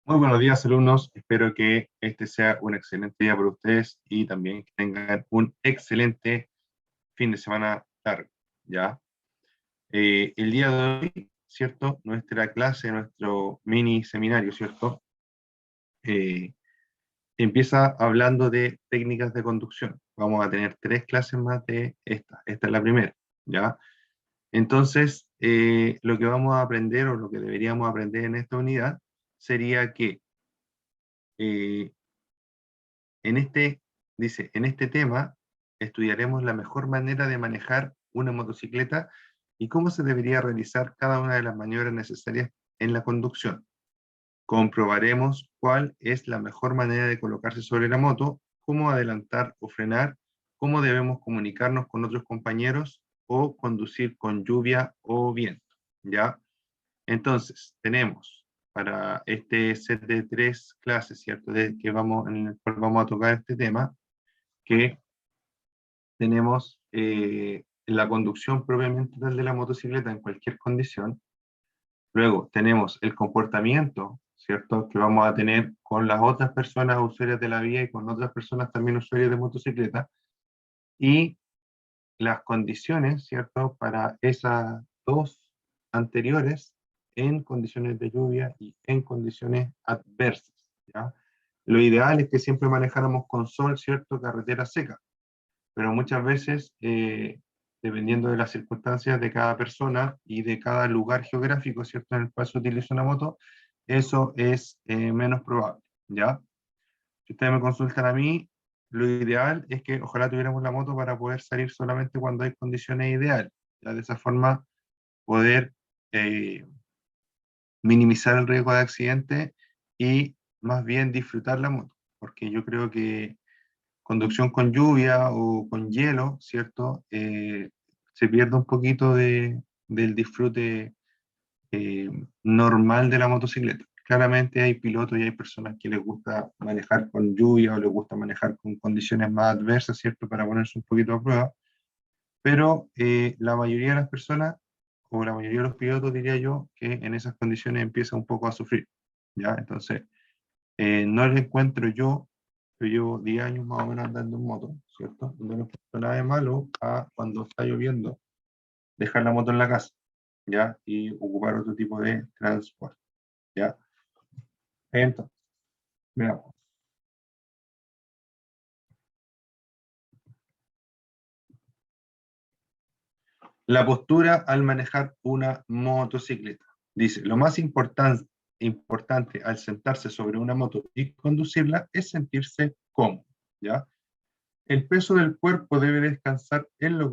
Muy buenos días, alumnos. Espero que este sea un excelente día para ustedes y también que tengan un excelente fin de semana largo, ¿ya? El día de hoy, ¿cierto? Nuestra clase, nuestro mini seminario, ¿cierto? Eh, Empieza hablando de técnicas de conducción. Vamos a tener 3 clases más de esta. Esta es la primera, ¿ya? Entonces, lo que vamos a aprender o lo que deberíamos aprender en esta unidad sería que eh, dice, en este tema estudiaremos la mejor manera de manejar una motocicleta y cómo se debería realizar cada una de las maniobras necesarias en la conducción. Comprobaremos cuál es la mejor manera de colocarse sobre la moto, cómo adelantar o frenar, cómo debemos comunicarnos con otros compañeros o conducir con lluvia o viento, ¿ya? Entonces, tenemos para este set de 3 clases, ¿cierto? En el cual vamos a tocar este tema, que tenemos la conducción propiamente tal de la motocicleta en cualquier condición. Luego tenemos el comportamiento, ¿cierto? Que vamos a tener con las otras personas usuarias de la vía y con otras personas también usuarias de motocicleta. Y las condiciones, ¿cierto? Para esas dos anteriores en condiciones de lluvia y en condiciones adversas, ¿ya? Lo ideal es que siempre manejáramos con sol, ¿cierto? Carretera seca, pero muchas veces, dependiendo de las circunstancias de cada persona y de cada lugar geográfico, ¿cierto? En el cual se utiliza una moto, eso es menos probable, ¿ya? Si ustedes me consultan a mí, lo ideal es que ojalá tuviéramos la moto para poder salir solamente cuando hay condiciones ideales. Ya de esa forma poder eh, minimizar el riesgo de accidente y más bien disfrutar la moto. Porque yo creo que conducción con lluvia o con hielo, ¿cierto? Se pierde un poquito del disfrute normal de la motocicleta. Claramente hay pilotos y hay personas que les gusta manejar con lluvia o les gusta manejar con condiciones más adversas, ¿cierto? Para ponerse un poquito a prueba, pero la mayoría de las personas, o la mayoría de los pilotos, diría yo, que en esas condiciones empieza un poco a sufrir, ¿ya? Entonces, no le encuentro yo llevo 10 años más o menos andando en moto, ¿cierto? No le encuentro nada de malo a cuando está lloviendo, dejar la moto en la casa, ¿ya? Y ocupar otro tipo de transporte, ¿ya? Entonces, veamos. La postura al manejar una motocicleta. Dice, lo más importante al sentarse sobre una moto y conducirla es sentirse cómodo, ¿ya? El peso del cuerpo debe descansar en los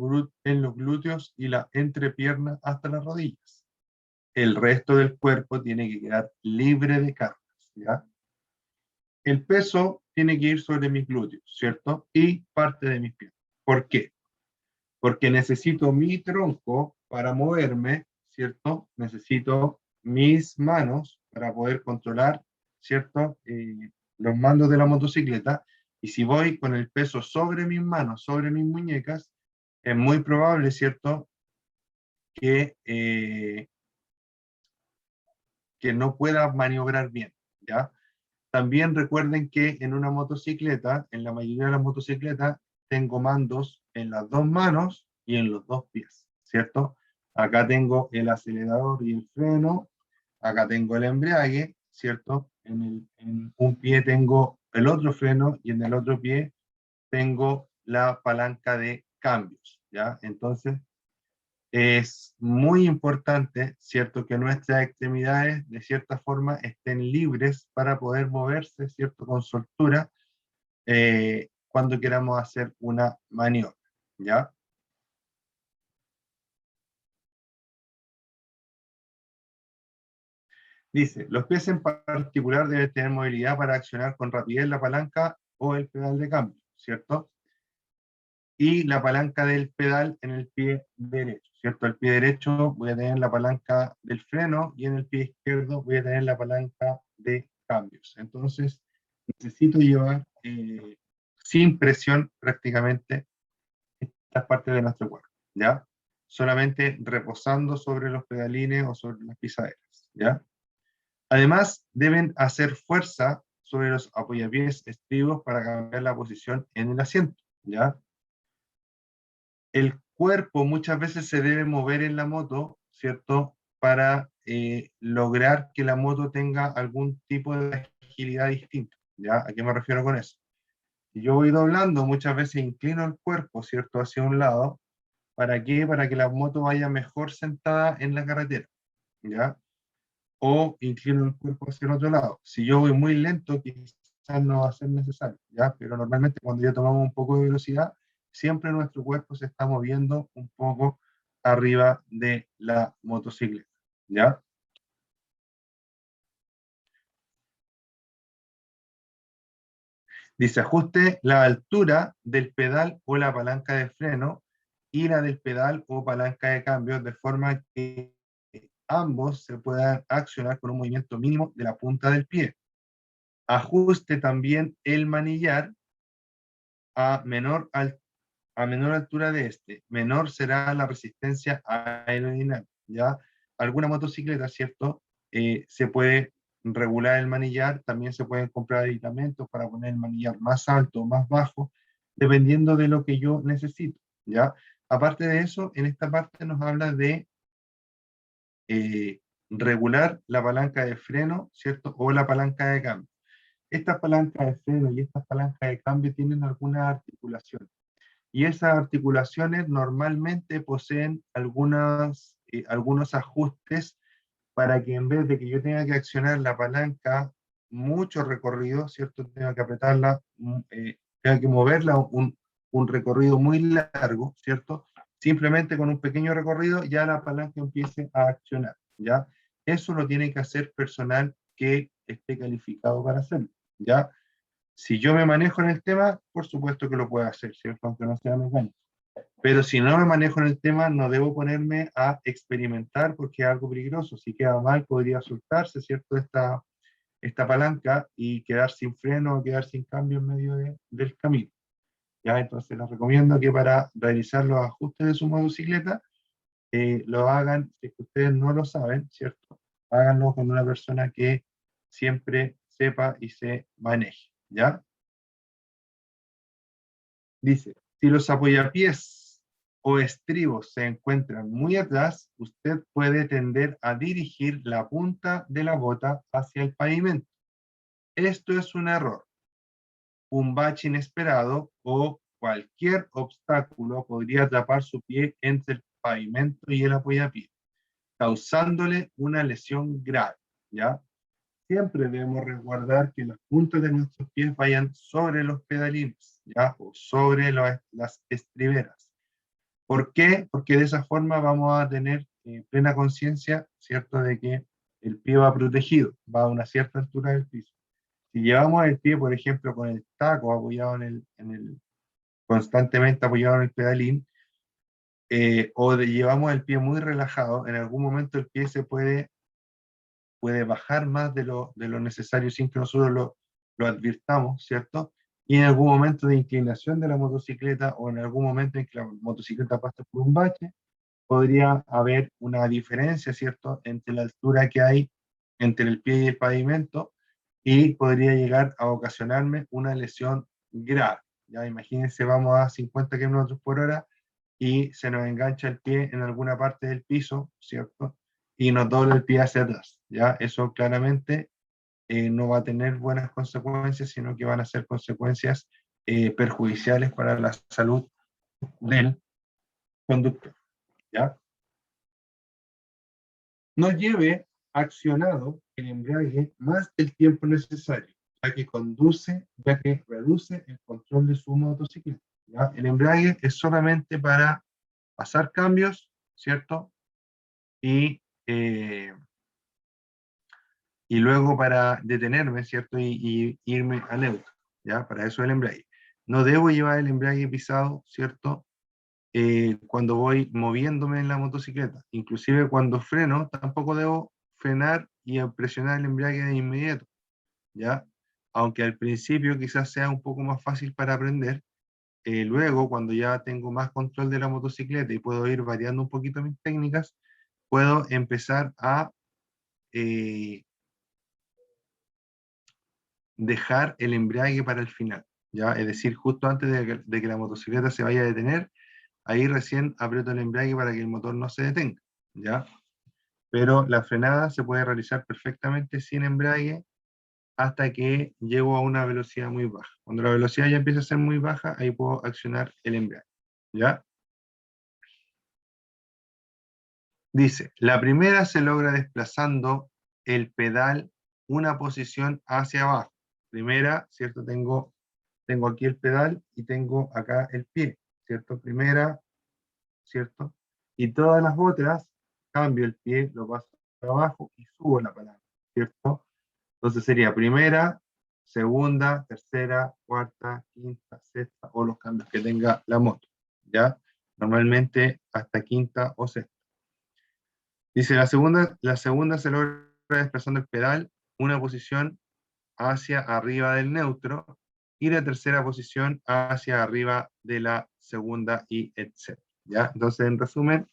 glúteos y la entrepierna hasta las rodillas. El resto del cuerpo tiene que quedar libre de cargas, ¿ya? El peso tiene que ir sobre mis glúteos, ¿cierto? Y parte de mis piernas. ¿Por qué? Porque necesito mi tronco para moverme, ¿cierto? Necesito mis manos para poder controlar, ¿cierto? Los mandos de la motocicleta. Y si voy con el peso sobre mis manos, sobre mis muñecas, es muy probable, ¿cierto? Que, eh, que no pueda maniobrar bien, ¿ya? También recuerden que en una motocicleta, en la mayoría de las motocicletas, tengo mandos en las dos manos y en los dos pies, ¿cierto? Acá tengo el acelerador y el freno, acá tengo el embrague, ¿cierto? En un pie tengo el otro freno y en el otro pie tengo la palanca de cambios, ¿ya? Entonces, es muy importante, ¿cierto?, que nuestras extremidades de cierta forma estén libres para poder moverse, ¿cierto?, con soltura cuando queramos hacer una maniobra, ¿ya? Dice, los pies en particular deben tener movilidad para accionar con rapidez la palanca o el pedal de cambio, ¿cierto? Y la palanca del pedal en el pie derecho, ¿cierto? El pie derecho voy a tener la palanca del freno y en el pie izquierdo voy a tener la palanca de cambios. Entonces, necesito llevar sin presión prácticamente estas partes de nuestro cuerpo, ¿ya? Solamente reposando sobre los pedalines o sobre las pisaderas, ¿ya? Además, deben hacer fuerza sobre los apoyapiés estribos para cambiar la posición en el asiento, ¿ya? El cuerpo muchas veces se debe mover en la moto, ¿cierto? Para lograr que la moto tenga algún tipo de agilidad distinta, ¿ya? ¿A qué me refiero con eso? Si yo voy doblando, muchas veces inclino el cuerpo, ¿cierto? Hacia un lado. ¿Para qué? Para que la moto vaya mejor sentada en la carretera, ¿ya? O inclino el cuerpo hacia el otro lado. Si yo voy muy lento, quizás no va a ser necesario, ¿ya? Pero normalmente cuando ya tomamos un poco de velocidad, siempre nuestro cuerpo se está moviendo un poco arriba de la motocicleta, ¿ya? Dice, ajuste la altura del pedal o la palanca de freno y la del pedal o palanca de cambio de forma que ambos se puedan accionar con un movimiento mínimo de la punta del pie. Ajuste también el manillar a menor altura de este, menor será la resistencia aerodinámica. ¿Ya? Alguna motocicleta, ¿cierto? Se puede regular el manillar, también se pueden comprar aditamentos para poner el manillar más alto o más bajo, dependiendo de lo que yo necesito. ¿Ya? Aparte de eso, en esta parte nos habla de eh, regular la palanca de freno, ¿cierto? O la palanca de cambio. Estas palancas de freno y estas palancas de cambio tienen algunas articulaciones. Y esas articulaciones normalmente poseen algunos ajustes para que en vez de que yo tenga que accionar la palanca mucho recorrido, ¿cierto? Tenga que apretarla, tenga que moverla un recorrido muy largo, ¿cierto? Simplemente con un pequeño recorrido ya la palanca empiece a accionar, ¿ya? Eso lo tiene que hacer personal que esté calificado para hacerlo, ¿ya? Si yo me manejo en el tema, por supuesto que lo puedo hacer, ¿cierto? Aunque no sea mecánico. Pero si no me manejo en el tema, no debo ponerme a experimentar porque es algo peligroso. Si queda mal, podría soltarse, ¿cierto? Esta palanca y quedar sin freno o quedar sin cambio en medio del camino. ¿Ya? Entonces les recomiendo que para realizar los ajustes de su motocicleta, lo hagan, si es que ustedes no lo saben, ¿cierto? Háganlo con una persona que siempre sepa y se maneje, ¿ya? Dice, si los apoyapiés o estribos se encuentran muy atrás, usted puede tender a dirigir la punta de la bota hacia el pavimento. Esto es un error. Un bache inesperado o cualquier obstáculo podría atrapar su pie entre el pavimento y el apoyapié, causándole una lesión grave, ¿ya? Siempre debemos resguardar que las puntas de nuestros pies vayan sobre los pedalines, ¿ya? O sobre las estriberas. ¿Por qué? Porque de esa forma vamos a tener plena conciencia, ¿cierto?, de que el pie va protegido, va a una cierta altura del piso. Si llevamos el pie, por ejemplo, con el taco apoyado constantemente apoyado en el pedalín, llevamos el pie muy relajado, en algún momento el pie se puede bajar más de lo necesario sin que nosotros lo advirtamos, ¿cierto? Y en algún momento de inclinación de la motocicleta o en algún momento en que la motocicleta pasa por un bache, podría haber una diferencia, ¿cierto?, entre la altura que hay entre el pie y el pavimento y podría llegar a ocasionarme una lesión grave. Ya imagínense, vamos a 50 kilómetros por hora y se nos engancha el pie en alguna parte del piso, ¿cierto? Y nos dobla el pie hacia atrás. Ya eso claramente no va a tener buenas consecuencias, sino que van a ser consecuencias perjudiciales para la salud del conductor. ¿Ya? No lleve accionado el embrague más del tiempo necesario, ya que reduce el control de su motocicleta. ¿Ya? El embrague es solamente para pasar cambios, ¿cierto? Y, eh, y luego para detenerme, ¿cierto? Y irme a neutro, ¿ya? Para eso el embrague. No debo llevar el embrague pisado, ¿cierto? Cuando voy moviéndome en la motocicleta. Inclusive cuando freno, tampoco debo frenar y presionar el embrague de inmediato, ¿ya? Aunque al principio quizás sea un poco más fácil para aprender, luego cuando ya tengo más control de la motocicleta y puedo ir variando un poquito mis técnicas, puedo empezar a eh, dejar el embrague para el final, ¿ya? Es decir, justo antes de que la motocicleta se vaya a detener, ahí recién aprieto el embrague para que el motor no se detenga, ¿ya? Pero la frenada se puede realizar perfectamente sin embrague hasta que llego a una velocidad muy baja. Cuando la velocidad ya empieza a ser muy baja, ahí puedo accionar el embrague, ¿ya? Dice, la primera se logra desplazando el pedal una posición hacia abajo. Primera, ¿cierto? Tengo aquí el pedal y tengo acá el pie, ¿cierto? Primera, ¿cierto? Y todas las otras, cambio el pie, lo paso para abajo y subo la palanca, ¿cierto? Entonces sería primera, segunda, tercera, cuarta, quinta, sexta, o los cambios que tenga la moto, ¿ya? Normalmente hasta quinta o sexta. Dice, la segunda se logra desplazando el pedal una posición hacia arriba del neutro y la tercera posición hacia arriba de la segunda y etc. ¿Ya? Entonces, en resumen,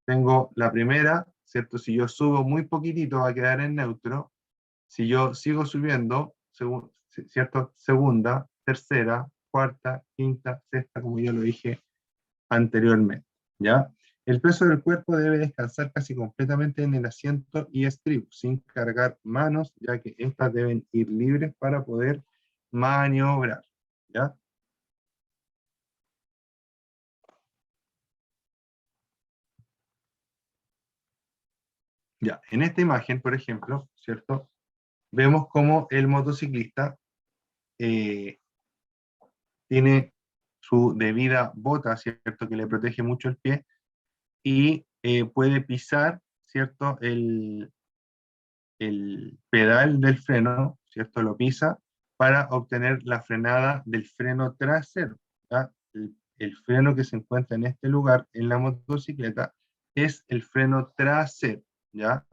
tengo la primera, ¿cierto? Si yo subo muy poquitito va a quedar en neutro. Si yo sigo subiendo, ¿cierto? Segunda, tercera, cuarta, quinta, sexta, como yo lo dije anteriormente, ¿ya? El peso del cuerpo debe descansar casi completamente en el asiento y estribo, sin cargar manos, ya que estas deben ir libres para poder maniobrar, ¿ya? Ya, en esta imagen, por ejemplo, ¿cierto? Vemos cómo el motociclista eh, tiene su debida bota, ¿cierto? Que le protege mucho el pie y puede pisar, ¿cierto? El pedal del freno, ¿cierto? Lo pisa para obtener la frenada del freno trasero, ¿ya? El freno que se encuentra en este lugar en la motocicleta es el freno trasero, ¿ya?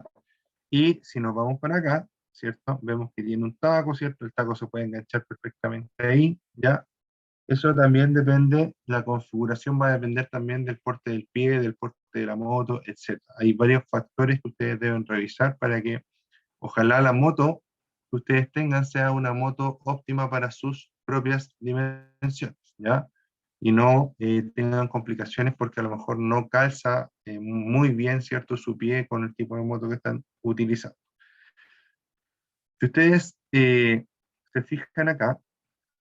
Y si nos vamos para acá, ¿cierto? Vemos que tiene un taco, ¿cierto? El taco se puede enganchar perfectamente ahí, ¿ya? Eso también depende, la configuración va a depender también del porte del pie, del porte de la moto, etc. Hay varios factores que ustedes deben revisar para que ojalá la moto que ustedes tengan sea una moto óptima para sus propias dimensiones, ¿ya? Y no tengan complicaciones porque a lo mejor no calza muy bien, ¿cierto?, su pie con el tipo de moto que están utilizando. Si ustedes se fijan acá,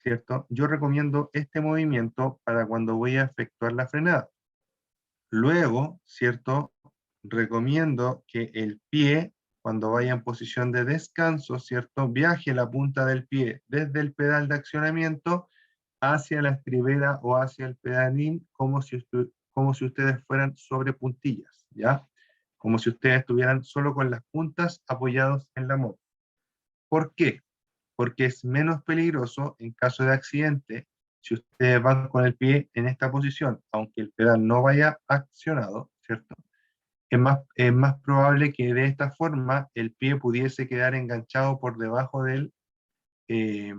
¿cierto? Yo recomiendo este movimiento para cuando voy a efectuar la frenada. Luego, ¿cierto? Recomiendo que el pie, cuando vaya en posición de descanso, ¿cierto? Viaje la punta del pie desde el pedal de accionamiento hacia la estribera o hacia el pedalín, como si ustedes fueran sobre puntillas, ¿ya? Como si ustedes estuvieran solo con las puntas apoyados en la moto. ¿Por qué? Porque es menos peligroso en caso de accidente si ustedes van con el pie en esta posición, aunque el pedal no vaya accionado, ¿cierto? Es más probable que de esta forma el pie pudiese quedar enganchado eh,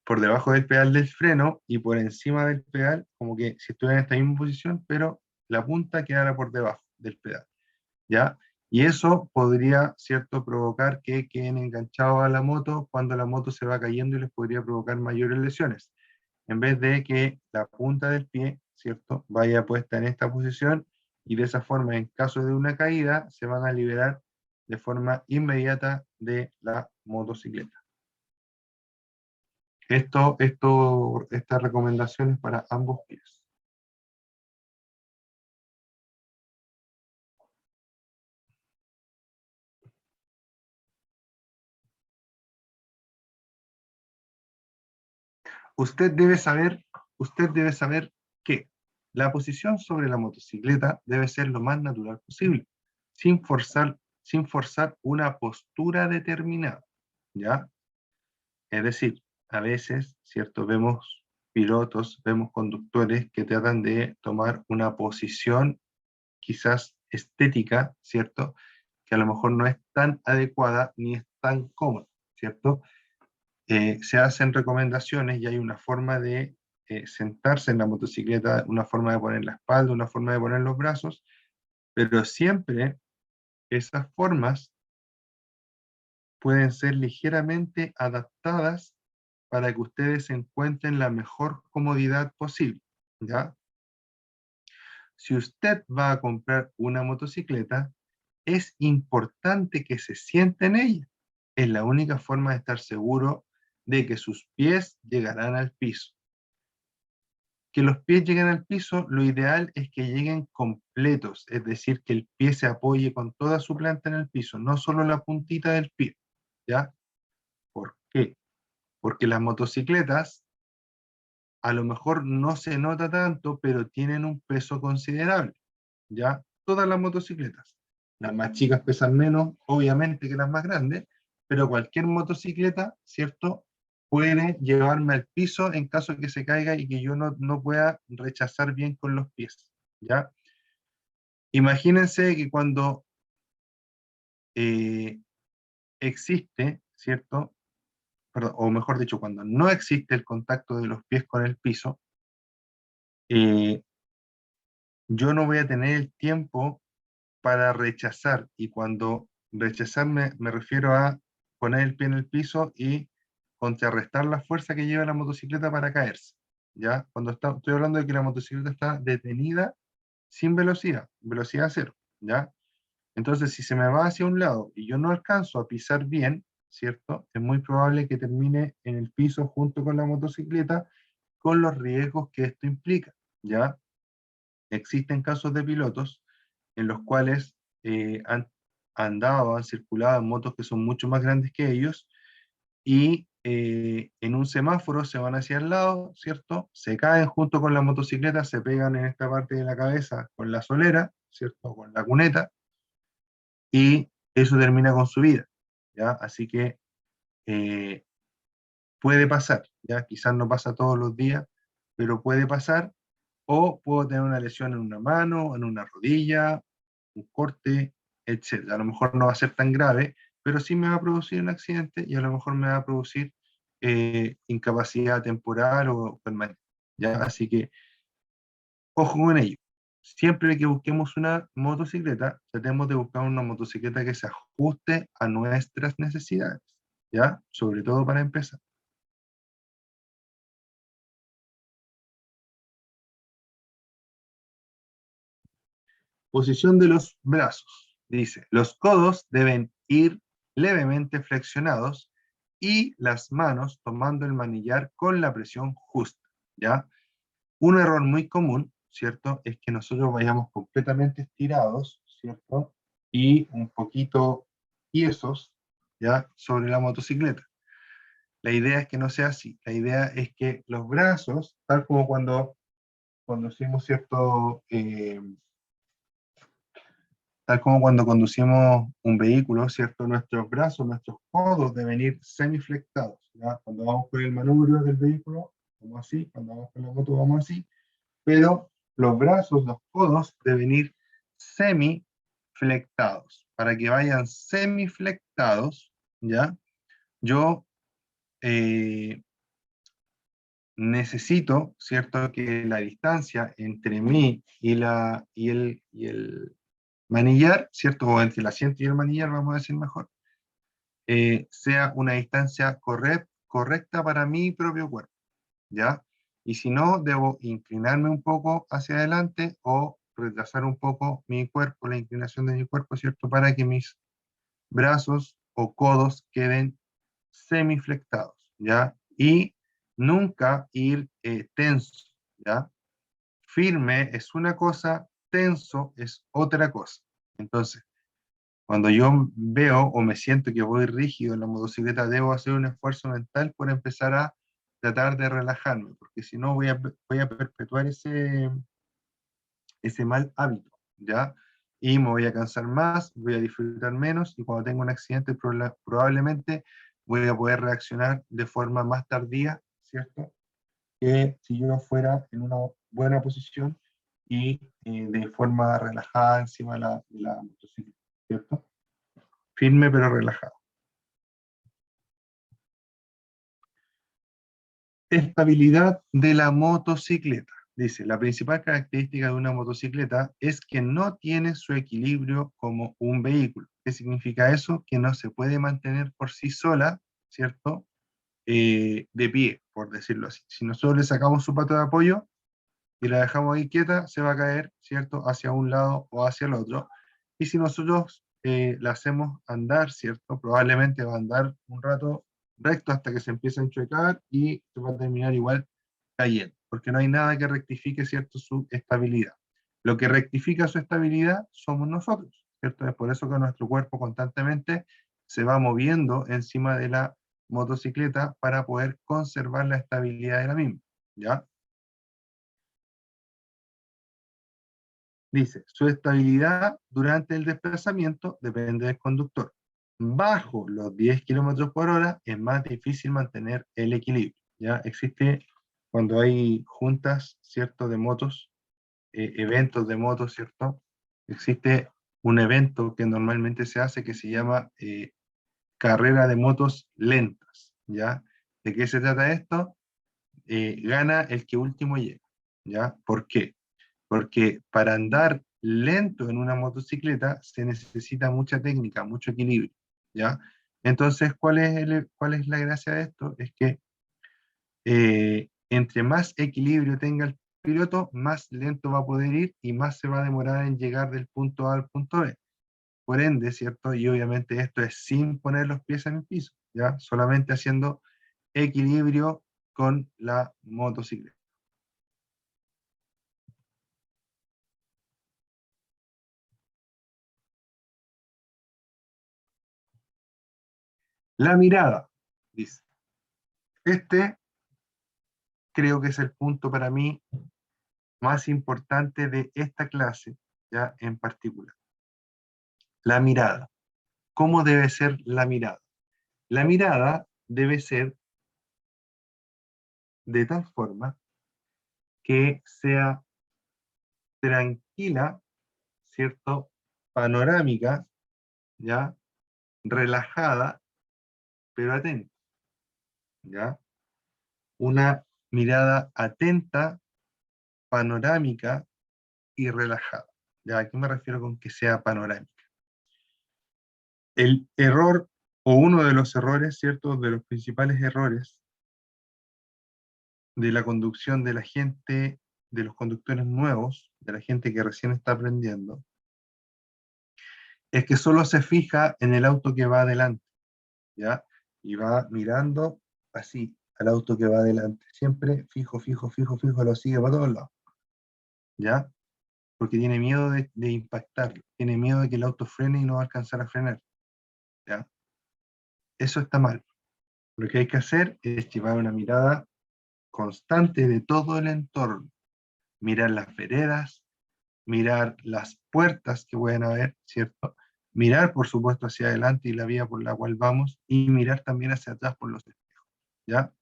por debajo del pedal del freno y por encima del pedal, como que si estuviera en esta misma posición, pero la punta quedara por debajo del pedal, ¿ya? Y eso podría, ¿cierto?, provocar que queden enganchados a la moto cuando la moto se va cayendo y les podría provocar mayores lesiones. En vez de que la punta del pie, ¿cierto?, vaya puesta en esta posición y de esa forma, en caso de una caída, se van a liberar de forma inmediata de la motocicleta. Estas recomendaciones para ambos pies. Usted debe saber que la posición sobre la motocicleta debe ser lo más natural posible, sin forzar una postura determinada, ¿ya? Es decir, a veces, ¿cierto? Vemos pilotos, vemos conductores que tratan de tomar una posición quizás estética, ¿cierto? Que a lo mejor no es tan adecuada ni es tan cómoda, ¿cierto? Se hacen recomendaciones y hay una forma de sentarse en la motocicleta, una forma de poner la espalda, una forma de poner los brazos, pero siempre esas formas pueden ser ligeramente adaptadas para que ustedes encuentren la mejor comodidad posible, ¿ya? Si usted va a comprar una motocicleta, es importante que se siente en ella. Es la única forma de estar seguro de que sus pies llegarán al piso. Que los pies lleguen al piso, lo ideal es que lleguen completos, es decir, que el pie se apoye con toda su planta en el piso, no solo la puntita del pie, ¿ya? ¿Por qué? Porque las motocicletas a lo mejor no se nota tanto, pero tienen un peso considerable, ¿ya? Todas las motocicletas. Las más chicas pesan menos, obviamente, que las más grandes, pero cualquier motocicleta, ¿cierto? Puede llevarme al piso en caso de que se caiga y que yo no pueda rechazar bien con los pies, ¿ya? Imagínense que cuando eh, existe, ¿cierto? Perdón, o mejor dicho, cuando no existe el contacto de los pies con el piso, eh, yo no voy a tener el tiempo para rechazar, y cuando rechazar me refiero a poner el pie en el piso y contrarrestar la fuerza que lleva la motocicleta para caerse, ¿ya? Estoy hablando de que la motocicleta está detenida sin velocidad, velocidad cero, ¿ya? Entonces, si se me va hacia un lado y yo no alcanzo a pisar bien, ¿cierto? Es muy probable que termine en el piso junto con la motocicleta, con los riesgos que esto implica, ¿ya? Existen casos de pilotos en los cuales han andado, han circulado en motos que son mucho más grandes que ellos y en un semáforo se van hacia el lado, ¿cierto? Se caen junto con la motocicleta, se pegan en esta parte de la cabeza con la solera, ¿cierto? Con la cuneta, y eso termina con su vida, ¿ya? Así que eh, puede pasar, ¿ya? Quizás no pasa todos los días, pero puede pasar, o puedo tener una lesión en una mano, en una rodilla, un corte, etcétera. A lo mejor no va a ser tan grave, pero sí me va a producir un accidente y a lo mejor me va a producir incapacidad temporal o permanente, ¿ya? Así que, ojo con ello. Siempre que busquemos una motocicleta, tratemos de buscar una motocicleta que se ajuste a nuestras necesidades, ¿ya? Sobre todo para empezar. Posición de los brazos. Dice, los codos deben ir levemente flexionados y las manos tomando el manillar con la presión justa, ¿ya? Un error muy común, ¿cierto? Es que nosotros vayamos completamente estirados, ¿cierto? Y un poquito tiesos, ¿ya? Sobre la motocicleta. La idea es que no sea así. La idea es que los brazos, tal como cuando conducimos, ¿cierto? Tal como cuando conducimos un vehículo, ¿cierto? Nuestros brazos, nuestros codos deben ir semiflectados, ¿ya? Cuando vamos con el manubrio del vehículo, vamos así, cuando vamos con la moto, vamos así, pero los brazos, los codos deben ir semiflectados. Para que vayan semiflectados, ¿ya? Yo eh, necesito, ¿cierto? Que la distancia entre mí y el manillar, ¿cierto? O entre el asiento y el manillar, vamos a decir mejor, sea una distancia correcta para mi propio cuerpo, ¿ya? Y si no, debo inclinarme un poco hacia adelante o retrasar un poco mi cuerpo, la inclinación de mi cuerpo, ¿cierto? Para que mis brazos o codos queden semiflectados, ¿ya? Y nunca ir tenso, ¿ya? Firme es una cosa, tenso es otra cosa. Entonces, cuando yo veo o me siento que voy rígido en la motocicleta, debo hacer un esfuerzo mental por empezar a tratar de relajarme, porque si no voy a perpetuar ese mal hábito, ¿ya? Y me voy a cansar más, voy a disfrutar menos, y cuando tengo un accidente probablemente voy a poder reaccionar de forma más tardía, ¿cierto? Que si yo fuera en una buena posición y de forma relajada encima de la motocicleta, ¿cierto? Firme pero relajado. Estabilidad de la motocicleta. Dice, la principal característica de una motocicleta es que no tiene su equilibrio como un vehículo. ¿Qué significa eso? Que no se puede mantener por sí sola, ¿cierto? de pie, por decirlo así. Si nosotros le sacamos su pato de apoyo y la dejamos ahí quieta, se va a caer, ¿cierto?, hacia un lado o hacia el otro. Y si nosotros la hacemos andar, ¿cierto?, probablemente va a andar un rato recto hasta que se empiece a enchuecar y se va a terminar igual cayendo, porque no hay nada que rectifique, ¿cierto?, su estabilidad. Lo que rectifica su estabilidad somos nosotros, ¿cierto? Es por eso que nuestro cuerpo constantemente se va moviendo encima de la motocicleta para poder conservar la estabilidad de la misma, ¿ya? Dice, su estabilidad durante el desplazamiento depende del conductor. Bajo los 10 kilómetros por hora es más difícil mantener el equilibrio. ¿Ya? Existe cuando hay juntas, ¿cierto?, de motos, eventos de motos, ¿cierto? Existe un evento que normalmente se hace que se llama carrera de motos lentas. ¿Ya? ¿De qué se trata esto? Gana el que último llega. ¿Ya? ¿Por qué? Porque para andar lento en una motocicleta se necesita mucha técnica, mucho equilibrio, ¿ya? Entonces, cuál es la gracia de esto? Es que entre más equilibrio tenga el piloto, más lento va a poder ir y más se va a demorar en llegar del punto A al punto B. Por ende, ¿cierto? Y obviamente esto es sin poner los pies en el piso, ¿ya? Solamente haciendo equilibrio con la motocicleta. La mirada, dice. Este creo que es el punto para mí más importante de esta clase, ya en particular. La mirada. ¿Cómo debe ser la mirada? La mirada debe ser de tal forma que sea tranquila, ¿cierto? Panorámica, ¿ya? Relajada, pero atenta, ¿ya? Una mirada atenta, panorámica y relajada. ¿Ya? ¿A qué me refiero con que sea panorámica? El error o uno de los errores, ¿cierto? De los principales errores de la conducción de la gente, de los conductores nuevos, de la gente que recién está aprendiendo, es que solo se fija en el auto que va adelante, ¿ya? Y va mirando así al auto que va adelante. Siempre fijo, fijo, fijo, fijo, lo sigue para todos lados, ¿ya? Porque tiene miedo de impactar, tiene miedo de que el auto frene y no va a alcanzar a frenar, ¿ya? Eso está mal. Lo que hay que hacer es llevar una mirada constante de todo el entorno, mirar las veredas, mirar las puertas que pueden haber, ¿cierto? Mirar, por supuesto, hacia adelante y la vía por la cual vamos, y mirar también hacia atrás por los espejos, ¿ya?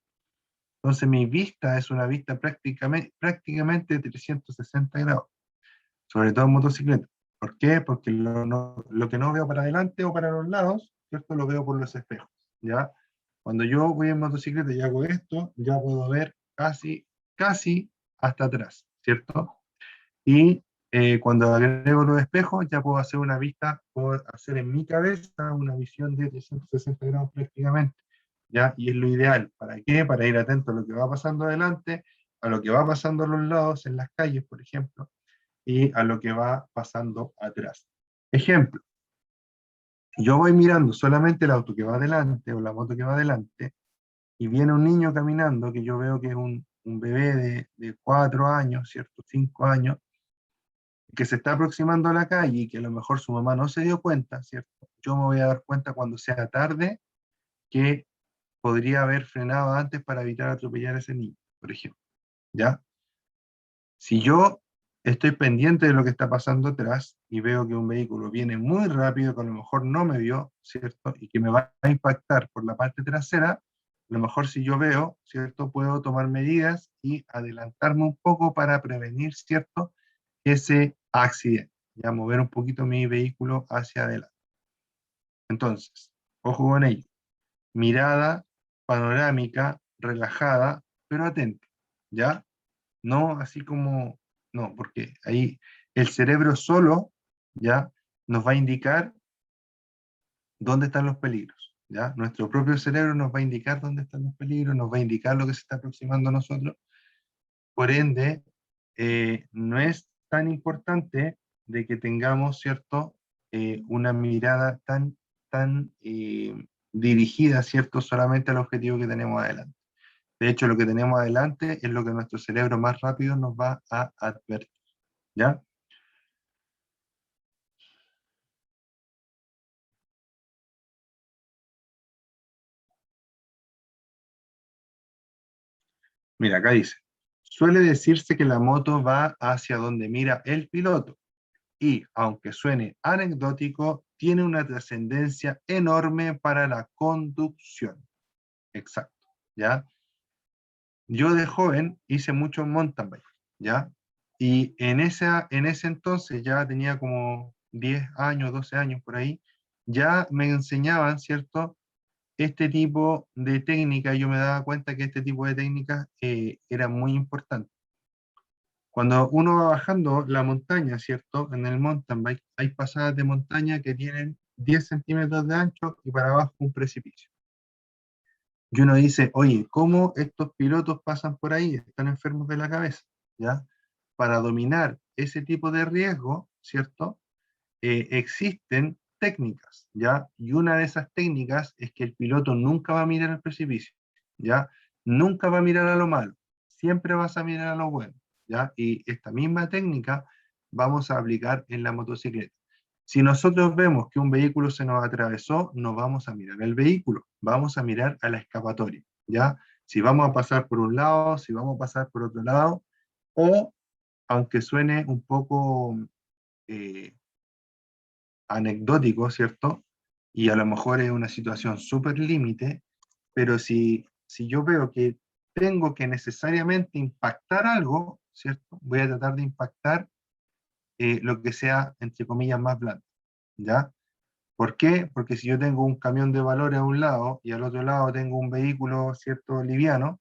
Entonces mi vista es una vista prácticamente de 360 grados, sobre todo en motocicleta. ¿Por qué? Porque lo que no veo para adelante o para los lados, ¿cierto? Lo veo por los espejos, ¿ya? Cuando yo voy en motocicleta y hago esto, ya puedo ver casi hasta atrás, ¿cierto? Y cuando agrego los espejos, ya puedo hacer una vista, puedo hacer en mi cabeza una visión de 360 grados prácticamente, ¿ya? Y es lo ideal. ¿Para qué? Para ir atento a lo que va pasando adelante, a lo que va pasando a los lados, en las calles, por ejemplo, y a lo que va pasando atrás. Ejemplo, yo voy mirando solamente el auto que va adelante o la moto que va adelante, y viene un niño caminando, que yo veo que es un bebé de 4 años, ¿cierto? 5 años, que se está aproximando a la calle y que a lo mejor su mamá no se dio cuenta, ¿cierto? Yo me voy a dar cuenta cuando sea tarde que podría haber frenado antes para evitar atropellar a ese niño, por ejemplo, ¿ya? Si yo estoy pendiente de lo que está pasando atrás y veo que un vehículo viene muy rápido, que a lo mejor no me vio, ¿cierto? Y que me va a impactar por la parte trasera, a lo mejor si yo veo, ¿cierto? Puedo tomar medidas y adelantarme un poco para prevenir, ¿cierto? Ese accidente, ya mover un poquito mi vehículo hacia adelante. Entonces, ojo con ello. Mirada panorámica, relajada, pero atenta, ¿ya? No así como, no, porque ahí el cerebro solo, ¿ya? Nos va a indicar dónde están los peligros, ¿ya? Nuestro propio cerebro nos va a indicar dónde están los peligros, nos va a indicar lo que se está aproximando a nosotros. Por ende, no es tan importante de que tengamos, ¿cierto?, una mirada tan dirigida, ¿cierto?, solamente al objetivo que tenemos adelante. De hecho, lo que tenemos adelante es lo que nuestro cerebro más rápido nos va a advertir, ¿ya? Mira, acá dice, suele decirse que la moto va hacia donde mira el piloto y, aunque suene anecdótico, tiene una trascendencia enorme para la conducción. Exacto, ¿ya? Yo de joven hice mucho mountain bike, ¿ya? Y en ese entonces, ya tenía como 10 años, 12 años por ahí, ya me enseñaban, ¿cierto?, este tipo de técnica. Yo me daba cuenta que este tipo de técnicas era muy importante. Cuando uno va bajando la montaña, ¿cierto? En el mountain bike hay pasadas de montaña que tienen 10 centímetros de ancho y para abajo un precipicio. Y uno dice, oye, ¿cómo estos pilotos pasan por ahí? Están enfermos de la cabeza, ¿ya? Para dominar ese tipo de riesgo, ¿cierto? Existen técnicas, ¿ya? Y una de esas técnicas es que el piloto nunca va a mirar el precipicio, ¿ya? Nunca va a mirar a lo malo, siempre vas a mirar a lo bueno, ¿ya? Y esta misma técnica vamos a aplicar en la motocicleta. Si nosotros vemos que un vehículo se nos atravesó, no vamos a mirar el vehículo, vamos a mirar a la escapatoria, ¿ya? Si vamos a pasar por un lado, si vamos a pasar por otro lado, o, aunque suene un poco eh, anecdótico, ¿cierto? Y a lo mejor es una situación súper límite, pero si yo veo que tengo que necesariamente impactar algo, ¿cierto? Voy a tratar de impactar lo que sea, entre comillas, más blando, ¿ya? ¿Por qué? Porque si yo tengo un camión de valores a un lado y al otro lado tengo un vehículo, ¿cierto?, liviano,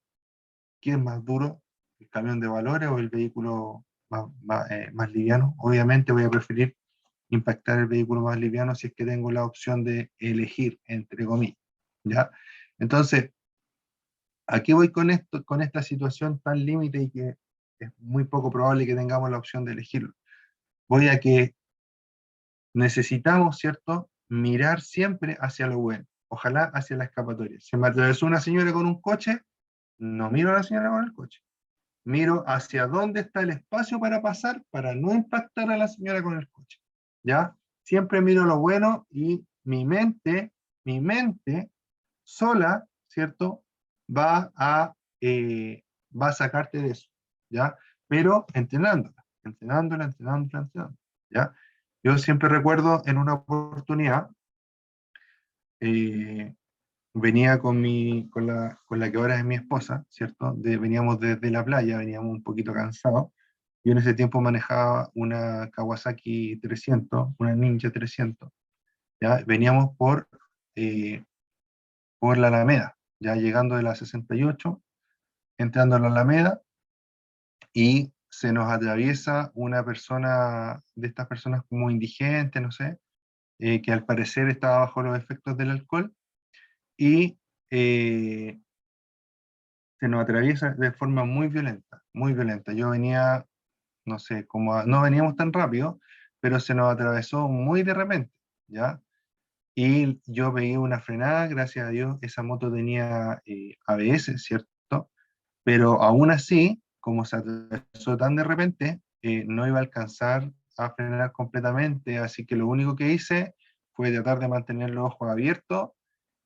¿qué es más duro? ¿El camión de valores o el vehículo más liviano? Obviamente voy a preferir impactar el vehículo más liviano si es que tengo la opción de elegir, entre comillas, ¿ya? Entonces, aquí voy con esto, con esta situación tan límite y que es muy poco probable que tengamos la opción de elegirlo. Voy a que necesitamos, ¿cierto?, mirar siempre hacia lo bueno, ojalá hacia la escapatoria. Si me atravesó una señora con un coche, no miro a la señora con el coche, miro hacia dónde está el espacio para pasar para no impactar a la señora con el coche, ¿ya? Siempre miro lo bueno y mi mente sola, ¿cierto? Va a, eh, va a sacarte de eso, ¿ya? Pero entrenándola, ¿ya? Yo siempre recuerdo en una oportunidad, eh, venía con la que ahora es mi esposa, ¿cierto? Veníamos desde la playa, veníamos un poquito cansados. Yo en ese tiempo manejaba una Kawasaki 300, una Ninja 300, ¿ya? Veníamos eh, por la Alameda, ya llegando de la 68, entrando a la Alameda, y se nos atraviesa una persona, de estas personas como indigente, no sé, que al parecer estaba bajo los efectos del alcohol, y eh, se nos atraviesa de forma muy violenta, muy violenta. Yo venía, no sé, no veníamos tan rápido, pero se nos atravesó muy de repente, ¿ya? Y yo pegué una frenada, gracias a Dios, esa moto tenía ABS, ¿cierto? Pero aún así, como se atravesó tan de repente, no iba a alcanzar a frenar completamente, así que lo único que hice fue tratar de mantener los ojos abiertos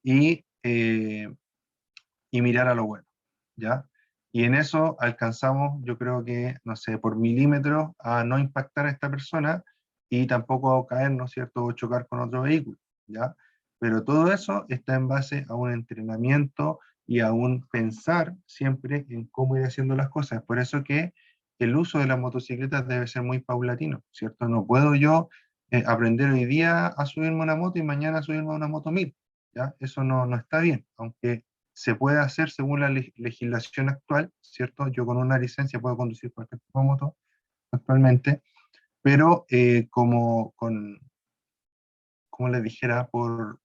y, y mirar a lo bueno, ¿ya? Y en eso alcanzamos, yo creo que, no sé, por milímetros a no impactar a esta persona y tampoco a caernos, ¿cierto? O chocar con otro vehículo, ¿ya? Pero todo eso está en base a un entrenamiento y a un pensar siempre en cómo ir haciendo las cosas. Por eso que el uso de las motocicletas debe ser muy paulatino, ¿cierto? No puedo yo aprender hoy día a subirme a una moto y mañana subirme a una moto 1000, ¿ya? Eso no está bien, aunque se puede hacer según la legislación actual, ¿cierto? Yo con una licencia puedo conducir cualquier tipo de moto actualmente, pero como les dijera,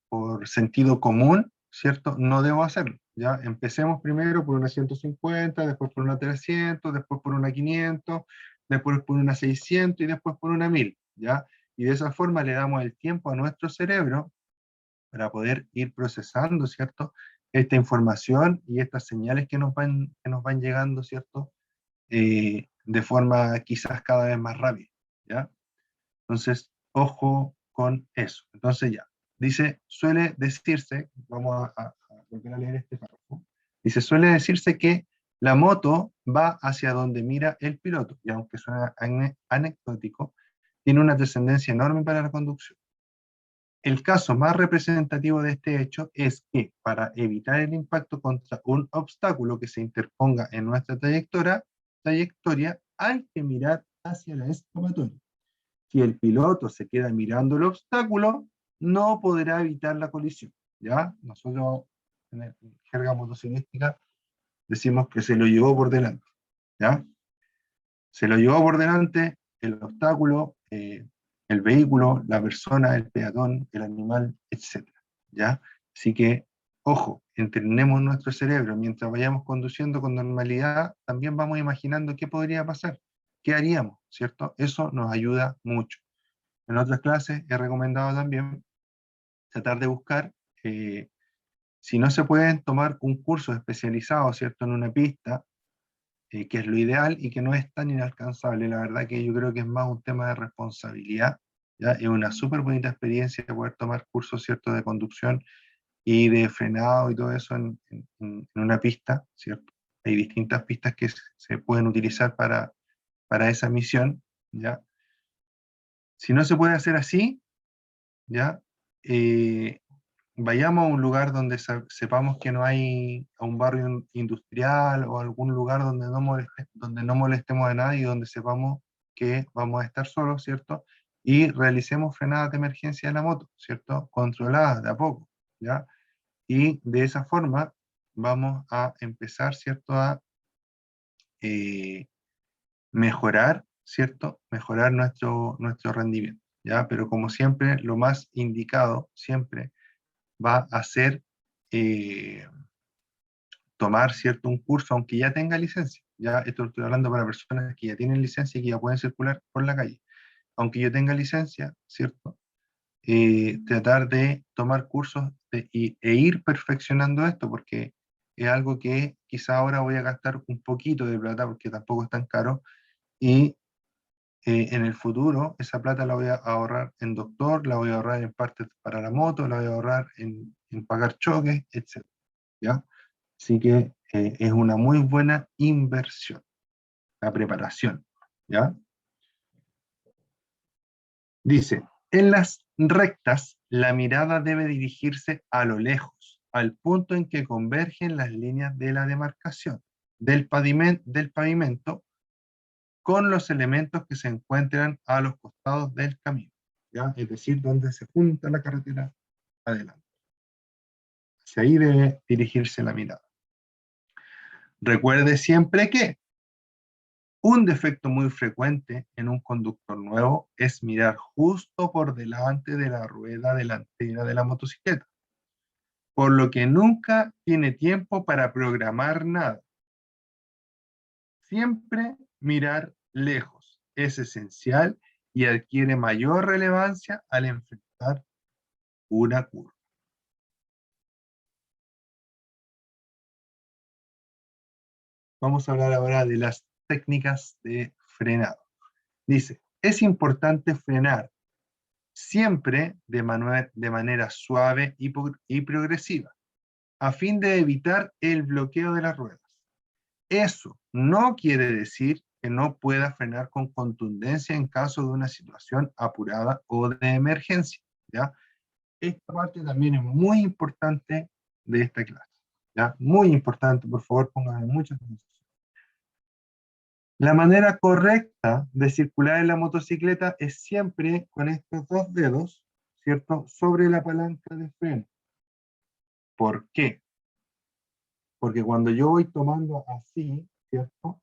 por sentido común, ¿cierto? No debo hacerlo, ¿ya? Empecemos primero por una 150, después por una 300, después por una 500, después por una 600 y después por una 1000, ¿ya? Y de esa forma le damos el tiempo a nuestro cerebro para poder ir procesando, ¿cierto? Esta información y estas señales que nos van llegando, ¿cierto? De forma quizás cada vez más rápida, ¿ya? Entonces, ojo con eso. Entonces ya, dice, suele decirse, vamos a volver a leer este párrafo, dice, suele decirse que la moto va hacia donde mira el piloto, y aunque suena anecdótico, tiene una trascendencia enorme para la conducción. El caso más representativo de este hecho es que para evitar el impacto contra un obstáculo que se interponga en nuestra trayectoria hay que mirar hacia la escapatoria. Si el piloto se queda mirando el obstáculo, no podrá evitar la colisión. ¿Ya? Nosotros en jerga motociclística decimos que se lo llevó por delante. ¿Ya? Se lo llevó por delante el obstáculo, el vehículo, la persona, el peatón, el animal, etc. ¿Ya? Así que, ojo, entrenemos nuestro cerebro. Mientras vayamos conduciendo con normalidad, también vamos imaginando qué podría pasar, qué haríamos, ¿cierto? Eso nos ayuda mucho. En otras clases he recomendado también tratar de buscar, si no se pueden tomar un curso especializado, ¿cierto?, en una pista, que es lo ideal y que no es tan inalcanzable. La verdad que yo creo que es más un tema de responsabilidad, ¿ya? Es una súper bonita experiencia poder tomar cursos, ¿cierto?, de conducción y de frenado y todo eso en una pista, ¿cierto? Hay distintas pistas que se pueden utilizar para esa misión, ¿ya? Si no se puede hacer así, ¿ya? Eh, Vayamos a un lugar donde sepamos que no hay, a un barrio industrial o algún lugar donde no molestemos a nadie, donde sepamos que vamos a estar solos, ¿cierto? Y realicemos frenadas de emergencia de la moto, ¿cierto? Controladas de a poco, ¿ya? Y de esa forma vamos a empezar, ¿cierto? A eh, mejorar, ¿cierto? Mejorar nuestro rendimiento, ¿ya? Pero como siempre, lo más indicado siempre va a ser eh, tomar, ¿cierto? Un curso, aunque ya tenga licencia. Ya esto lo estoy hablando para personas que ya tienen licencia y que ya pueden circular por la calle. Aunque yo tenga licencia, ¿cierto? Tratar de tomar cursos e ir perfeccionando esto, porque es algo que quizá ahora voy a gastar un poquito de plata, porque tampoco es tan caro, y en el futuro esa plata la voy a ahorrar en doctor, la voy a ahorrar en partes para la moto, la voy a ahorrar en pagar choques, etc. ¿Ya? Así que es una muy buena inversión, la preparación. ¿Ya? Dice, en las rectas, la mirada debe dirigirse a lo lejos, al punto en que convergen las líneas de la demarcación del pavimento con los elementos que se encuentran a los costados del camino, ¿ya? Es decir, donde se junta la carretera adelante. Hacia ahí debe dirigirse la mirada. Recuerde siempre que un defecto muy frecuente en un conductor nuevo es mirar justo por delante de la rueda delantera de la motocicleta, por lo que nunca tiene tiempo para programar nada. Siempre mirar lejos es esencial y adquiere mayor relevancia al enfrentar una curva. Vamos a hablar ahora de las técnicas de frenado. Dice, es importante frenar siempre de manera suave y progresiva, a fin de evitar el bloqueo de las ruedas. Eso no quiere decir que no pueda frenar con contundencia en caso de una situación apurada o de emergencia, ¿ya? Esta parte también es muy importante de esta clase, ¿ya? Muy importante, por favor, pongan mucha atención. La manera correcta de circular en la motocicleta es siempre con estos dos dedos, ¿cierto? Sobre la palanca de freno. ¿Por qué? Porque cuando yo voy tomando así, ¿cierto?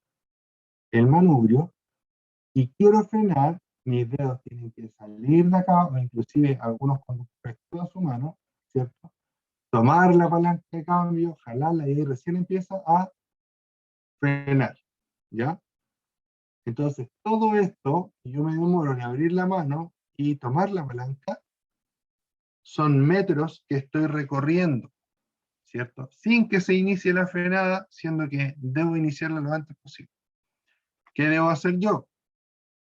El manubrio y quiero frenar, mis dedos tienen que salir de acá, o inclusive algunos conductores toda su mano, ¿cierto? Tomar la palanca de cambio, jalarla y ahí recién empieza a frenar, ¿ya? Entonces, todo esto, yo me demoro en abrir la mano y tomar la palanca, son metros que estoy recorriendo, ¿cierto? Sin que se inicie la frenada, siendo que debo iniciarla lo antes posible. ¿Qué debo hacer yo?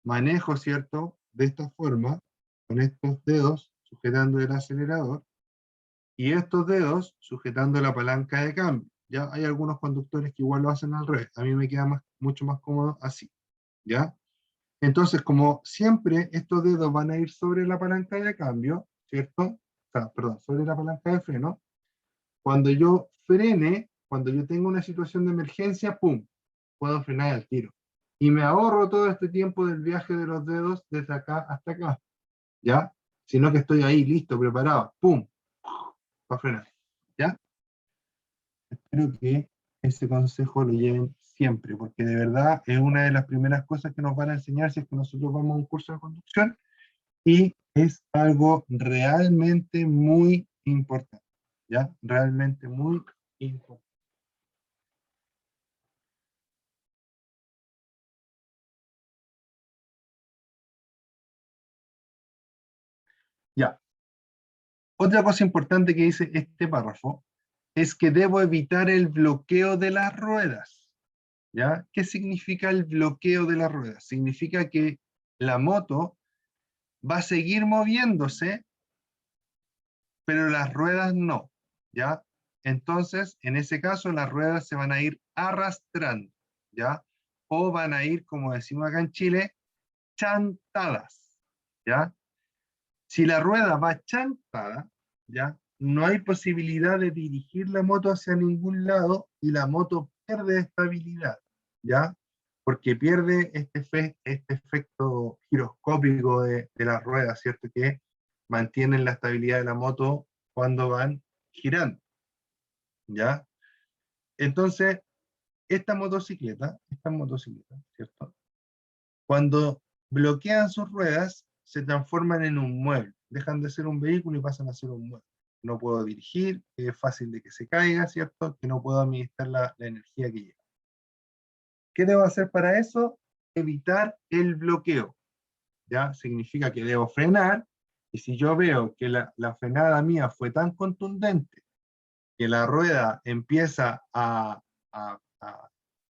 Manejo, ¿cierto? De esta forma, con estos dedos sujetando el acelerador y estos dedos sujetando la palanca de cambio. Ya hay algunos conductores que igual lo hacen al revés. A mí me queda mucho más cómodo así, ¿ya? Entonces, como siempre, estos dedos van a ir sobre la palanca de cambio, ¿cierto? O sea, perdón, sobre la palanca de freno. Cuando yo frene, cuando yo tengo una situación de emergencia, ¡pum!, puedo frenar al tiro. Y me ahorro todo este tiempo del viaje de los dedos desde acá hasta acá, ¿ya? Sino que estoy ahí, listo, preparado, ¡pum!, para frenar, ¿ya? Espero que ese consejo lo lleven siempre, porque de verdad es una de las primeras cosas que nos van a enseñar si es que nosotros vamos a un curso de conducción, y es algo realmente muy importante, ¿ya? Realmente muy importante. Ya. Otra cosa importante que dice este párrafo es que debo evitar el bloqueo de las ruedas, ¿ya? ¿Qué significa el bloqueo de las ruedas? Significa que la moto va a seguir moviéndose, pero las ruedas no, ¿ya? Entonces, en ese caso, las ruedas se van a ir arrastrando, ¿ya? O van a ir, como decimos acá en Chile, chantadas, ¿ya? Si la rueda va chantada, ¿ya? No hay posibilidad de dirigir la moto hacia ningún lado y la moto pierde estabilidad, ¿ya? Porque pierde este efecto giroscópico de la rueda, ¿cierto? Que mantienen la estabilidad de la moto cuando van girando, ¿ya? Entonces, esta motocicleta, ¿cierto? Cuando bloquean sus ruedas, se transforman en un mueble, dejan de ser un vehículo y pasan a ser un mueble. No puedo dirigir, es fácil de que se caiga, ¿cierto? Que no puedo administrar la energía que lleva. ¿Qué debo hacer para eso? Evitar el bloqueo, ¿ya? Significa que debo frenar, y si yo veo que la frenada mía fue tan contundente que la rueda empieza a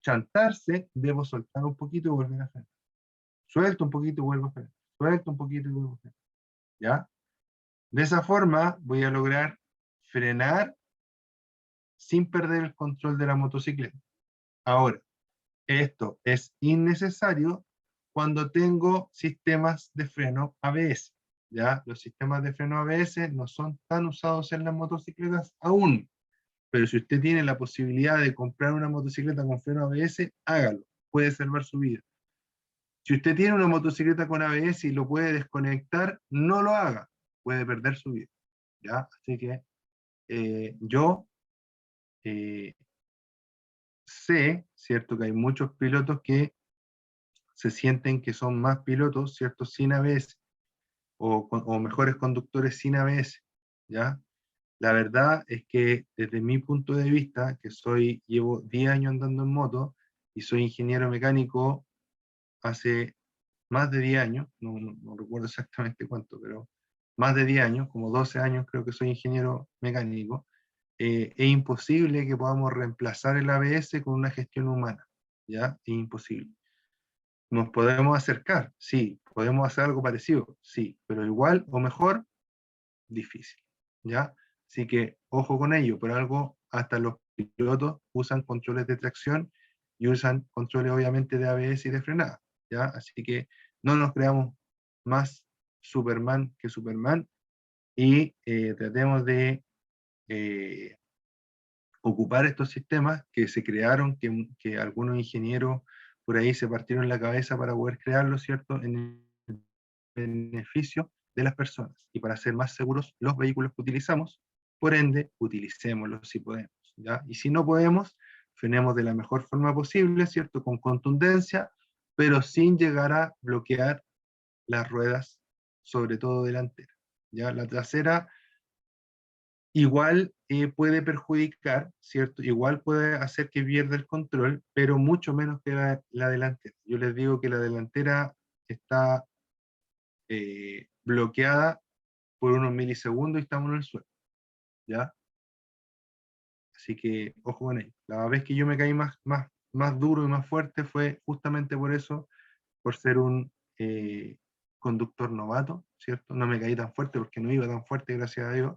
chantarse, debo soltar un poquito y volver a frenar. Suelto un poquito y vuelvo a frenar. Suelto un poquito y vuelvo a frenar. ¿Ya? De esa forma voy a lograr frenar sin perder el control de la motocicleta. Ahora, esto es innecesario cuando tengo sistemas de freno ABS. ¿Ya? Los sistemas de freno ABS no son tan usados en las motocicletas aún, pero si usted tiene la posibilidad de comprar una motocicleta con freno ABS, hágalo, puede salvar su vida. Si usted tiene una motocicleta con ABS y lo puede desconectar, no lo haga, puede perder su vida, ¿ya? Así que yo eh, sé, ¿cierto?, que hay muchos pilotos que se sienten que son más pilotos, ¿cierto?, sin ABS, o mejores conductores sin ABS, ¿ya? La verdad es que desde mi punto de vista, que llevo 10 años andando en moto y soy ingeniero mecánico hace más de 10 años, no recuerdo exactamente cuánto, pero más de 10 años, como 12 años creo que soy ingeniero mecánico, es imposible que podamos reemplazar el ABS con una gestión humana, ¿ya? Es imposible. ¿Nos podemos acercar? Sí. ¿Podemos hacer algo parecido? Sí, pero igual o mejor, difícil, ¿ya? Así que ojo con ello, por algo hasta los pilotos usan controles de tracción y usan controles obviamente de ABS y de frenada, ¿ya? Así que no nos creamos más Superman que Superman y tratemos de eh, ocupar estos sistemas que se crearon, que algunos ingenieros por ahí se partieron la cabeza para poder crearlos, ¿cierto?, en el beneficio de las personas y para hacer más seguros los vehículos que utilizamos. Por ende, utilicémoslos si podemos, ¿ya? Y si no podemos, frenemos de la mejor forma posible, ¿cierto?, con contundencia, pero sin llegar a bloquear las ruedas, sobre todo delanteras, ¿ya? La trasera igual puede perjudicar, ¿cierto? Igual puede hacer que pierda el control, pero mucho menos que la delantera. Yo les digo que la delantera está bloqueada por unos milisegundos y estamos en el suelo, ¿ya? Así que ojo con ello. La vez que yo me caí más duro y más fuerte fue justamente por eso, por ser un conductor novato, ¿cierto? No me caí tan fuerte porque no iba tan fuerte, gracias a Dios,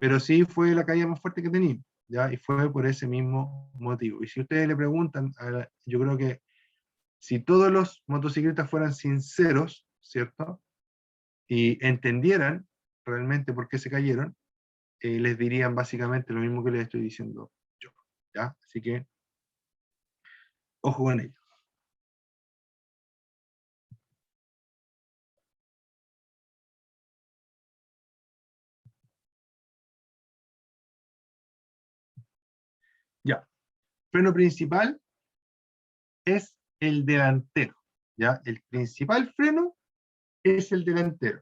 pero sí fue la caída más fuerte que tenía, ¿ya? Y fue por ese mismo motivo. Y si ustedes le preguntan, yo creo que si todos los motociclistas fueran sinceros, ¿cierto? Y entendieran realmente por qué se cayeron, les dirían básicamente lo mismo que les estoy diciendo yo, ¿ya? Así que, ojo con ello. Ya, freno principal es el delantero, ¿ya? El principal freno es el delantero.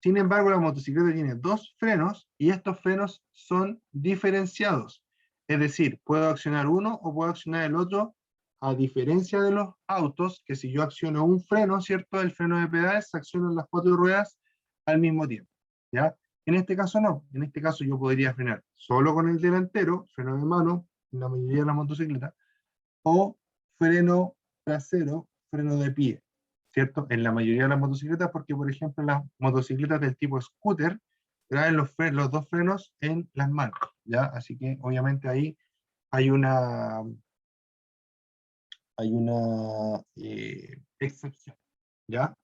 Sin embargo, la motocicleta tiene dos frenos y estos frenos son diferenciados. Es decir, puedo accionar uno o puedo accionar el otro, a diferencia de los autos, que si yo acciono un freno, ¿cierto? El freno de pedales se accionan las cuatro ruedas al mismo tiempo, ¿ya? En este caso no. En este caso yo podría frenar solo con el delantero, freno de mano, en la mayoría de las motocicletas, o freno trasero, freno de pie, ¿cierto? En la mayoría de las motocicletas, porque por ejemplo las motocicletas del tipo scooter traen los dos frenos en las manos, ¿ya? Así que obviamente ahí hay una excepción, ¿ya?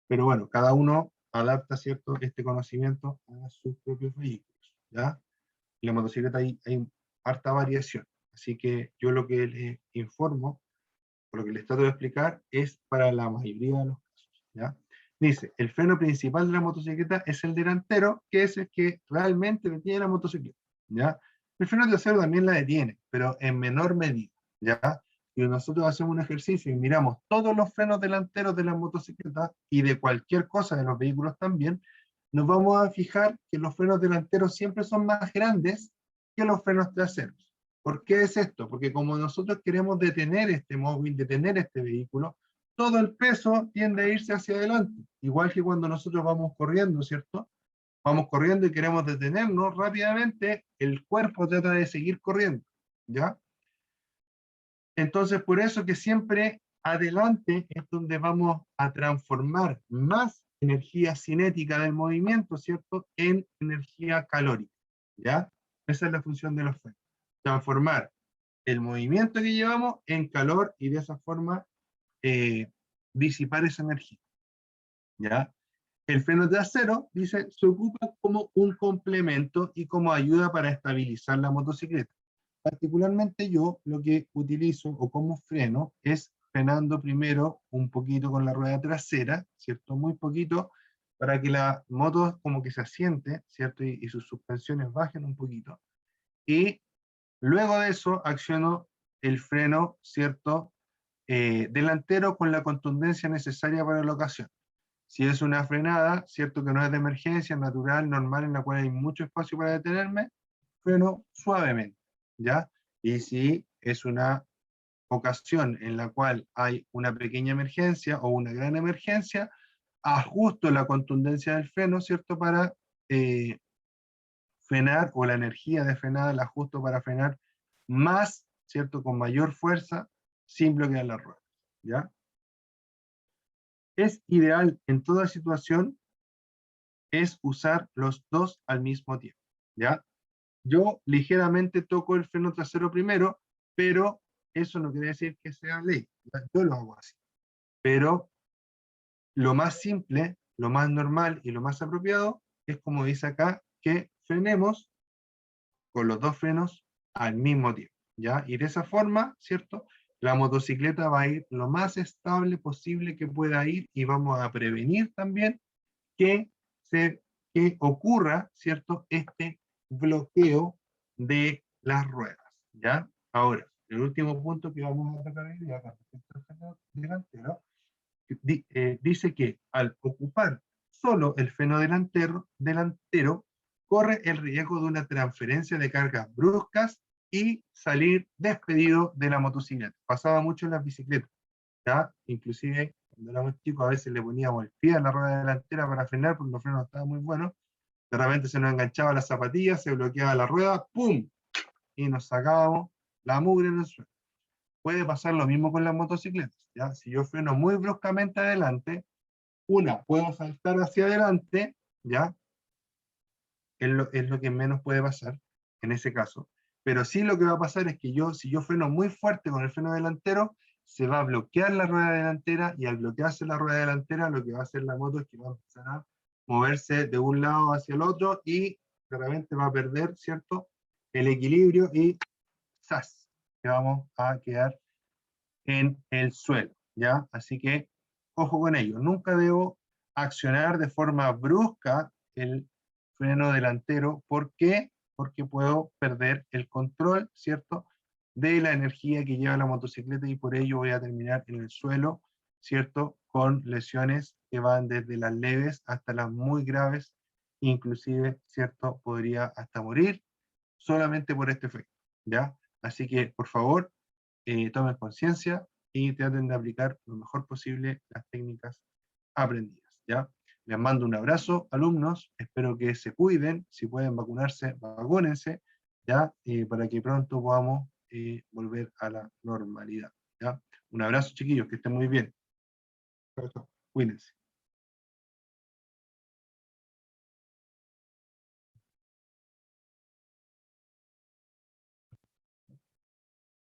Pero bueno, cada uno adapta, ¿cierto?, este conocimiento a sus propios vehículos, ¿ya? En la motocicleta hay harta variación, así que yo lo que les informo, por lo que les trato de explicar, es para la mayoría de los casos, ¿ya? Dice, el freno principal de la motocicleta es el delantero, que es el que realmente detiene la motocicleta, ¿ya? El freno trasero también la detiene, pero en menor medida, ¿ya? Y nosotros hacemos un ejercicio y miramos todos los frenos delanteros de las motocicletas y de cualquier cosa de los vehículos también, nos vamos a fijar que los frenos delanteros siempre son más grandes que los frenos traseros. ¿Por qué es esto? Porque como nosotros queremos detener este móvil, detener este vehículo, todo el peso tiende a irse hacia adelante. Igual que cuando nosotros vamos corriendo, ¿cierto? Vamos corriendo y queremos detenernos rápidamente, el cuerpo trata de seguir corriendo, ¿ya? Entonces, por eso que siempre adelante es donde vamos a transformar más energía cinética del movimiento, ¿cierto?, en energía calórica, ¿ya? Esa es la función de los frenos. Transformar el movimiento que llevamos en calor y de esa forma eh, disipar esa energía, ¿ya? El freno trasero, dice, se ocupa como un complemento y como ayuda para estabilizar la motocicleta. Particularmente yo lo que utilizo o como freno es frenando primero un poquito con la rueda trasera, ¿cierto? Muy poquito, para que la moto como que se asiente, ¿cierto? Y sus suspensiones bajen un poquito. Y luego de eso acciono el freno, ¿cierto? Delantero con la contundencia necesaria para la ocasión. Si es una frenada, cierto que no es de emergencia, natural, normal, en la cual hay mucho espacio para detenerme, freno suavemente, ¿ya? Y si es una ocasión en la cual hay una pequeña emergencia o una gran emergencia, ajusto la contundencia del freno, ¿cierto? Para eh, frenar, o la energía de frenada la ajusto para frenar más, ¿cierto? Con mayor fuerza, sin bloquear la rueda, ¿ya? Es ideal en toda situación es usar los dos al mismo tiempo, ¿ya? Yo ligeramente toco el freno trasero primero, pero eso no quiere decir que sea ley, ¿ya? Yo lo hago así. Pero lo más simple, lo más normal y lo más apropiado es, como dice acá, que frenemos con los dos frenos al mismo tiempo, ¿ya? Y de esa forma, ¿cierto? La motocicleta va a ir lo más estable posible que pueda ir y vamos a prevenir también que, se, que ocurra, ¿cierto?, este bloqueo de las ruedas, ¿ya? Ahora, el último punto que vamos a tocar hoy día, delantero, dice que al ocupar solo el freno delantero corre el riesgo de una transferencia de cargas bruscas y salir despedido de la motocicleta. Pasaba mucho en las bicicletas, ¿ya? Inclusive cuando éramos chicos a veces le poníamos el pie a la rueda delantera para frenar porque los frenos estaban muy buenos, de repente se nos enganchaba la zapatilla, se bloqueaba la rueda, ¡pum! Y nos sacábamos la mugre en el suelo. Puede pasar lo mismo con las motocicletas, ¿ya? Si yo freno muy bruscamente adelante, puedo saltar hacia adelante, ¿ya? Es lo que menos puede pasar en ese caso. Pero sí lo que va a pasar es que si yo freno muy fuerte con el freno delantero, se va a bloquear la rueda delantera, y al bloquearse la rueda delantera, lo que va a hacer la moto es que va a empezar a moverse de un lado hacia el otro, y de repente va a perder, ¿cierto?, el equilibrio, y ¡zas!, que vamos a quedar en el suelo, ¿ya? Así que, ojo con ello, nunca debo accionar de forma brusca el freno delantero. ¿Por qué? Porque puedo perder el control, ¿cierto?, de la energía que lleva la motocicleta, y por ello voy a terminar en el suelo, ¿cierto?, con lesiones que van desde las leves hasta las muy graves, inclusive, ¿cierto?, podría hasta morir solamente por este efecto, ¿ya? Así que, por favor, tomen conciencia y traten de aplicar lo mejor posible las técnicas aprendidas, ¿ya? Les mando un abrazo, alumnos, espero que se cuiden, si pueden vacunarse, vacúnense, ¿ya? Para que pronto podamos volver a la normalidad, ¿ya? Un abrazo, chiquillos, que estén muy bien. Chao, chao. Cuídense.